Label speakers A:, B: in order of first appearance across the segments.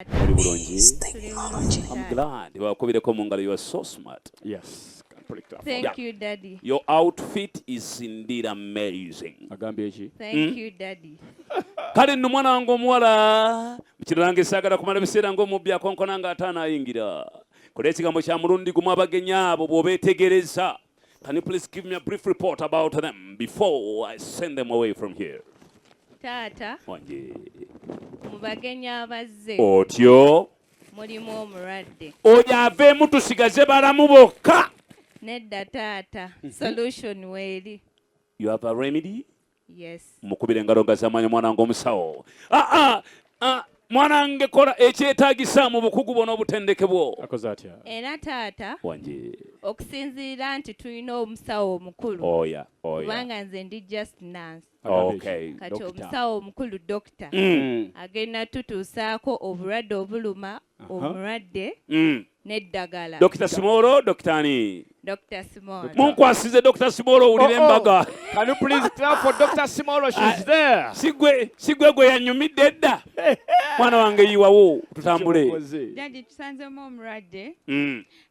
A: I'm glad. You are so smart.
B: Yes.
C: Thank you, Daddy.
A: Your outfit is indeed amazing.
C: Thank you, Daddy.
A: Kale nno mwana wange omuwala mukirange saagala kumala biseera ng'omubbi akonkona ng'ataana ayingira. Kola ekigambo kya mulundi gumu abagenyi abo bw'obeetegereza. Can you please give me a brief report about them before I send them away from here?
C: Taata, mu bagenyi abazze
A: otyo
C: mulimu omulwadde.
A: oyo aveemu tusigaze balamu bokka.
C: Nedda taata, solution weeri.
A: You have a remedy?
C: Yes.
A: Mukubire engalo nga z'amaanyi mwana wange omusawo. Mwana wange kola ekyetaagisa mu bukugu bwo n'obutendeke bwo.
C: Era taata,
A: Wange.
C: okusinziira nti tulina omusawo omukulu.
A: Oya.
C: Kubanga nze ndi just nurse.
A: Okay.
C: Kati omusawo omukulu dokita agenda tutuusaako obulwadde obuluma omulwadde n'eddagala.
A: Dr. Simoro, Dr. ani?
C: Dr. Simoro.
A: Munkwasize Dr. Simoro owulire embaga.
B: Can you please clap for Dr. Simoro? She's there.
A: Sigwe gwe yanyumidde edda. Mwana wange yiwawo tutambule.
D: Daddy, tusanzemu omulwadde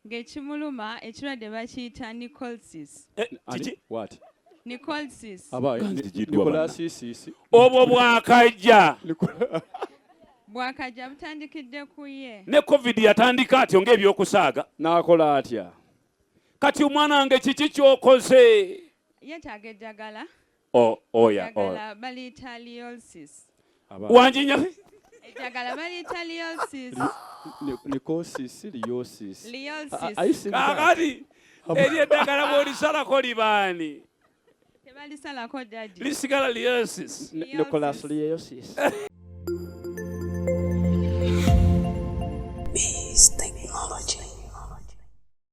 D: ng'ekimuluma ekirwadde bakiyita Nicolsis.
A: Kiki?
B: What?
D: Nicolsis.
B: Nicolas.
A: Obwo bwakajja.
D: Bwakajja butandikidde ku ye.
A: Ne COVID yatandika atyo ng'ebyokusaaga.
B: N'akola atya?
A: Kati omwana wange kiki ky'okoze?
D: Yeetaaga eddagala.
A: Oya.
D: Eddagala baliyita Liolsis.
A: Wanjinya?
D: Eddagala baliyita Liolsis.
B: Nicosis, Liosis.
D: Liolsis.
A: Kakati eri eddagala bw'olisalako libaani?
D: Tebalisalako Daddy.
A: Lisigala Liosis.
B: Nicolas Liosis.